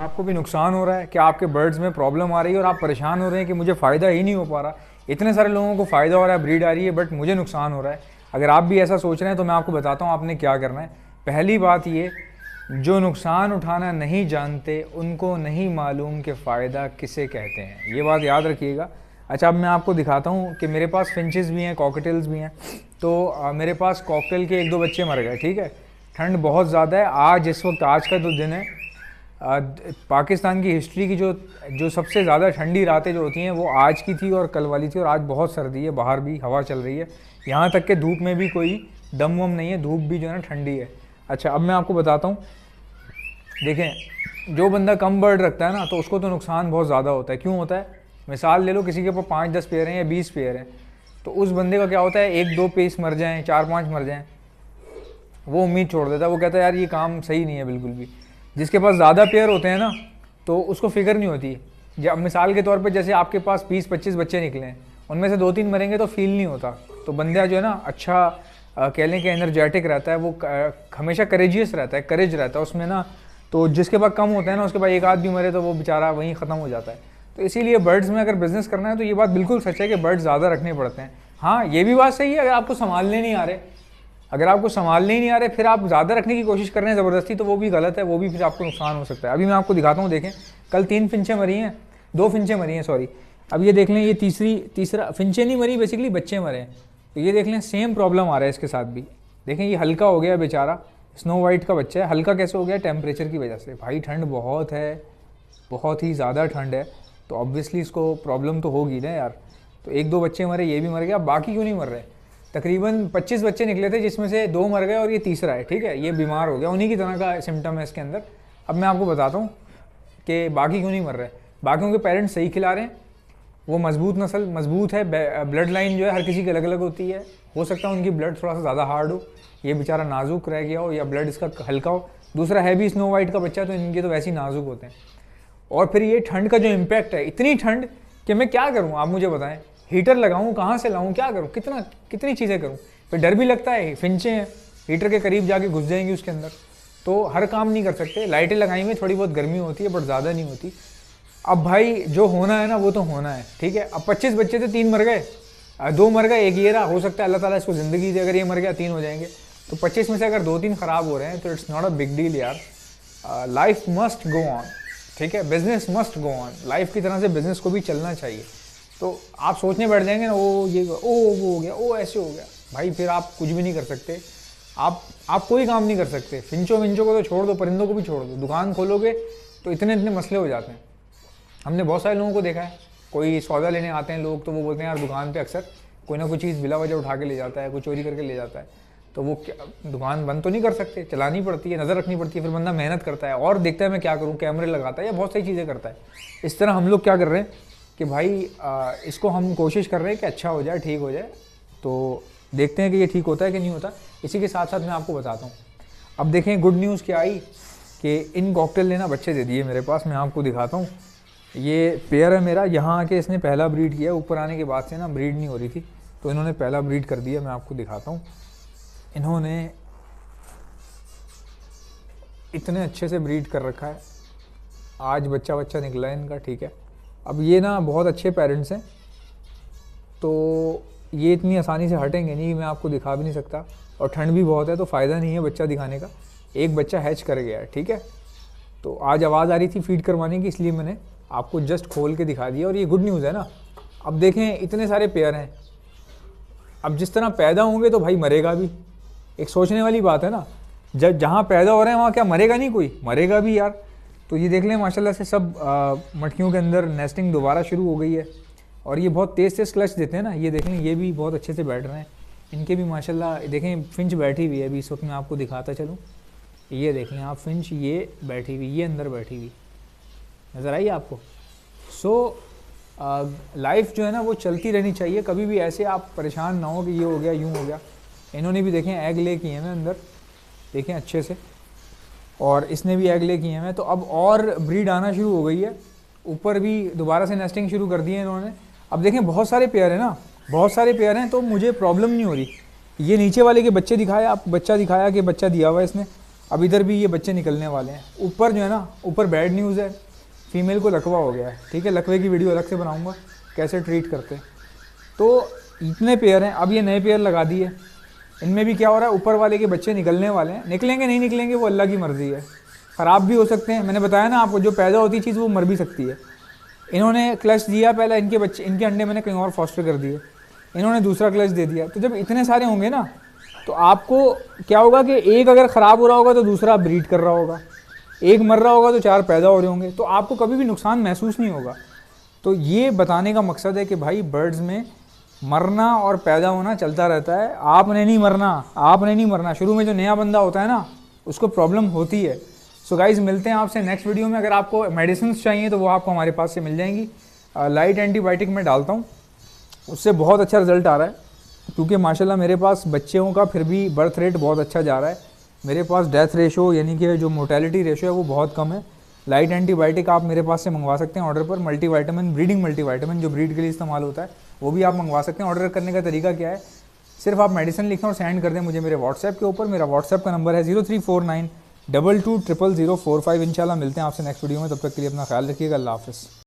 आपको भी नुकसान हो रहा है, क्या आपके बर्ड्स में प्रॉब्लम आ रही है और आप परेशान हो रहे हैं कि मुझे फ़ायदा ही नहीं हो पा रहा। इतने सारे लोगों को फ़ायदा हो रहा है, ब्रीड आ रही है, बट मुझे नुकसान हो रहा है। अगर आप भी ऐसा सोच रहे हैं तो मैं आपको बताता हूँ आपने क्या करना है। पहली बात ये, जो नुकसान उठाना नहीं जानते उनको नहीं मालूम कि फ़ायदा किसे कहते हैं, ये बात याद रखिएगा। अच्छा, अब मैं आपको दिखाता हूँ कि मेरे पास फिंचेस भी हैं, कॉकटेल्स भी हैं। तो मेरे पास कॉकटेल के 1-2 बच्चे मर गए, ठीक है। ठंड बहुत ज़्यादा है आज, इस वक्त आज का जो दिन है, पाकिस्तान की हिस्ट्री की जो जो सबसे ज़्यादा ठंडी रातें जो होती हैं वो आज की थी और कल वाली थी। और आज बहुत सर्दी है, बाहर भी हवा चल रही है, यहाँ तक कि धूप में भी कोई दम वम नहीं है, धूप भी जो है ना ठंडी है। अच्छा, अब मैं आपको बताता हूँ, देखें जो बंदा कम बर्ड रखता है ना तो उसको तो नुकसान बहुत ज़्यादा होता है। क्यों होता है? मिसाल ले लो, किसी के पास 5-10 पेयर हैं या 20 पेयर हैं, तो उस बंदे का क्या होता है, 1-2 पीस मर जाएँ, 4-5 मर जाएँ, वो उम्मीद छोड़ देता है। वो कहता है यार ये काम सही नहीं है बिल्कुल भी। जिसके पास ज़्यादा पेयर होते हैं ना तो उसको फिक्र नहीं होती। जब मिसाल के तौर पे जैसे आपके पास 20-25 बच्चे निकले हैं, उनमें से 2-3 मरेंगे तो फील नहीं होता। तो बंदा जो है ना अच्छा कह लें कि एनर्जेटिक रहता है, वो हमेशा करेजियस रहता है, करेज रहता है उसमें ना। तो जिसके पास कम होता है ना, उसके पास एक आध भी मरे तो वो बेचारा वहीं ख़त्म हो जाता है। तो इसीलिए बर्ड्स में अगर बिज़नेस करना है तो ये बात बिल्कुल सच है कि बर्ड्स ज़्यादा रखने पड़ते हैं। हाँ, ये भी बात सही है, अगर आपको संभालने नहीं आ रहे, अगर आपको संभालने ही नहीं आ रहे फिर आप ज़्यादा रखने की कोशिश कर रहे हैं ज़बरदस्ती, तो वो भी गलत है, वो भी फिर आपको नुकसान हो सकता है। अभी मैं आपको दिखाता हूँ, देखें कल 3 फिंचें मरी हैं, 2 फिंचें मरी हैं, सॉरी। अब ये देख लें, ये तीसरा फिंचें नहीं मरी, बेसिकली बच्चे मरे हैं। तो ये देख लें, सेम प्रॉब्लम आ रहा है इसके साथ भी। देखें ये हल्का हो गया बेचारा, स्नो वाइट का बच्चा है। हल्का कैसे हो गया? टेम्परेचर की वजह से। भाई ठंड बहुत है, बहुत ही ज़्यादा ठंड है, तो ऑब्वियसली इसको प्रॉब्लम तो होगी ना यार। तो 1-2 बच्चे मरे, ये भी मर गया, बाकी क्यों नहीं मर रहे? तकरीबन 25 बच्चे निकले थे जिसमें से 2 मर गए और ये तीसरा है, ठीक है, ये बीमार हो गया। उन्हीं की तरह का सिम्टम है इसके अंदर। अब मैं आपको बताता हूँ कि बाकी क्यों नहीं मर रहे। बाकियों के पेरेंट्स सही खिला रहे हैं, वो मजबूत नस्ल, मजबूत है, ब्लड लाइन जो है हर किसी की अलग अलग होती है। हो सकता है उनकी ब्लड थोड़ा सा ज़्यादा हार्ड हो, ये बेचारा नाजुक रह गया हो, या ब्लड इसका हल्का हो। दूसरा है भी स्नो वाइट का बच्चा, तो इनके तो वैसे ही नाजुक होते हैं। और फिर ये ठंड का जो इम्पैक्ट है, इतनी ठंड कि मैं क्या करूँ आप मुझे बताएं। हीटर लगाऊं, कहाँ से लाऊं, क्या करूं, कितनी चीज़ें करूं। फिर डर भी लगता है, फिंचें हैं, हीटर के करीब जाके घुस जाएंगी उसके अंदर, तो हर काम नहीं कर सकते। लाइटें लगाई हुई, थोड़ी बहुत गर्मी होती है बट ज़्यादा नहीं होती। अब भाई जो होना है ना वो तो होना है, ठीक है। अब 25 बच्चे थे, 3 मर गए, 2 मर गए, एक ये रहा। हो सकता है अल्लाह ताला इसको ज़िंदगी दे, अगर ये मर गया 3 हो जाएंगे। तो 25 में से अगर 2-3 ख़राब हो रहे हैं तो it's not a big deal यार। लाइफ मस्ट गो ऑन, ठीक है, business must go on. Life की तरह से बिजनेस को भी चलना चाहिए। तो आप सोचने बैठ जाएंगे ना, ओ ये वो हो गया, ओ ऐसे हो गया, भाई फिर आप कुछ भी नहीं कर सकते। आप कोई काम नहीं कर सकते। फिंचो विंचो को तो छोड़ दो, परिंदों को भी छोड़ दो। दुकान खोलोगे तो इतने इतने मसले हो जाते हैं। हमने बहुत सारे लोगों को देखा है, कोई सौदा लेने आते हैं लोग, तो वो बोलते हैं यार दुकान पे अक्सर कोई ना कोई चीज़ बिला वजह उठा के ले जाता है, कोई चोरी करके ले जाता है। तो वो दुकान बंद तो नहीं कर सकते, चलानी पड़ती है, नज़र रखनी पड़ती है। फिर बंदा मेहनत करता है और देखता है मैं क्या करूँ, कैमरे लगाता है या बहुत सारी चीज़ें करता है। इस तरह हम लोग क्या कर रहे हैं कि भाई इसको हम कोशिश कर रहे हैं कि अच्छा हो जाए, ठीक हो जाए। तो देखते हैं कि ये ठीक होता है कि नहीं होता। इसी के साथ साथ मैं आपको बताता हूँ। अब देखें गुड न्यूज़ क्या आई कि इन कॉकटेल ने ना बच्चे दे दिए मेरे पास। मैं आपको दिखाता हूँ, ये पेयर है मेरा। यहाँ आके इसने पहला ब्रीड किया, ऊपर आने के बाद से ना ब्रीड नहीं हो रही थी, तो इन्होंने पहला ब्रीड कर दिया। मैं आपको दिखाता हूँ, इन्होंने इतने अच्छे से ब्रीड कर रखा है। आज बच्चा निकला है इनका, ठीक है। अब ये ना बहुत अच्छे पेरेंट्स हैं, तो ये इतनी आसानी से हटेंगे नहीं, मैं आपको दिखा भी नहीं सकता। और ठंड भी बहुत है तो फ़ायदा नहीं है बच्चा दिखाने का। एक बच्चा हैच कर गया है, ठीक है। तो आज आवाज़ आ रही थी फीड करवाने की, इसलिए मैंने आपको जस्ट खोल के दिखा दिया। और ये गुड न्यूज़ है ना। अब देखें इतने सारे पेयर हैं, अब जिस तरह पैदा होंगे तो भाई मरेगा भी। एक सोचने वाली बात है ना, जब जहाँ पैदा हो रहे हैं वहाँ क्या मरेगा नहीं कोई? मरेगा भी यार। तो ये देख लें माशाल्लाह से सब मटकियों के अंदर नेस्टिंग दोबारा शुरू हो गई है। और ये बहुत तेज़ क्लच देते हैं ना। ये देख लें, ये भी बहुत अच्छे से बैठ रहे हैं, इनके भी माशाल्लाह। देखें फिंच बैठी हुई है अभी इस वक्त, मैं आपको दिखाता चलूँ। ये देख लें आप, फिंच ये बैठी हुई, ये अंदर बैठी हुई, नज़र आई आपको। सो लाइफ जो है ना वो चलती रहनी चाहिए, कभी भी ऐसे आप परेशान ना हो कि ये हो गया, यूँ हो गया। इन्होंने भी देखें एग ले किए हैं अंदर, देखें अच्छे से, और इसने भी एग ले किए हैं। तो अब और ब्रीड आना शुरू हो गई है, ऊपर भी दोबारा से नेस्टिंग शुरू कर दी है इन्होंने। अब देखें बहुत सारे पेयर हैं ना, बहुत सारे पेयर हैं, तो मुझे प्रॉब्लम नहीं हो रही। ये नीचे वाले के बच्चे दिखाया, आप बच्चा दिखाया कि बच्चा दिया हुआ है इसने, अब इधर भी ये बच्चे निकलने वाले हैं। ऊपर जो है ना, ऊपर बैड न्यूज़ है, फीमेल को लकवा हो गया है, ठीक है। लकवे की वीडियो अलग से बनाऊंगा कैसे ट्रीट करते हैं। तो इतने पेयर हैं, अब ये नए पेयर लगा दिए, इनमें भी क्या हो रहा है, ऊपर वाले के बच्चे निकलने वाले हैं। निकलेंगे नहीं निकलेंगे वो अल्लाह की मर्ज़ी है, ख़राब भी हो सकते हैं। मैंने बताया ना आपको, जो पैदा होती चीज़ वो मर भी सकती है। इन्होंने क्लच दिया पहले, इनके बच्चे, इनके अंडे मैंने कहीं और फॉस्टर कर दिए, इन्होंने दूसरा क्लच दे दिया। तो जब इतने सारे होंगे ना, तो आपको क्या होगा कि एक अगर ख़राब हो रहा होगा तो दूसरा ब्रीड कर रहा होगा, एक मर रहा होगा तो 4 पैदा हो रहे होंगे, तो आपको कभी भी नुकसान महसूस नहीं होगा। तो ये बताने का मकसद है कि भाई बर्ड्स में मरना और पैदा होना चलता रहता है। आपने नहीं मरना, आपने नहीं मरना। शुरू में जो नया बंदा होता है ना, उसको प्रॉब्लम होती है। सो गाइज़, मिलते हैं आपसे नेक्स्ट वीडियो में। अगर आपको मेडिसिन चाहिए तो वो आपको हमारे पास से मिल जाएंगी। लाइट एंटीबायोटिक मैं डालता हूँ, उससे बहुत अच्छा रिजल्ट आ रहा है, क्योंकि माशाल्लाह मेरे पास बच्चों का फिर भी बर्थ रेट बहुत अच्छा जा रहा है। मेरे पास डेथ रेशो यानी कि जो मोर्टेलिटी रेशो है वो बहुत कम है। लाइट एंटीबायोटिक आप मेरे पास से मंगवा सकते हैं ऑर्डर पर। मल्टीवाइटामिन, ब्रीडिंग मल्टीवाइटामिन जो ब्रीड के लिए इस्तेमाल होता है वो भी आप मंगवा सकते हैं। ऑर्डर करने का तरीका क्या है, सिर्फ आप मेडिसिन लिखें और सेंड कर दें मुझे मेरे व्हाट्सएप के ऊपर। मेरा व्हाट्सएप का नंबर है 0349220045। इंशाल्लाह मिलते हैं आपसे नेक्स्ट वीडियो में, तब तक के लिए अपना ख्याल रखिएगा। अल्लाह हाफ़िज़।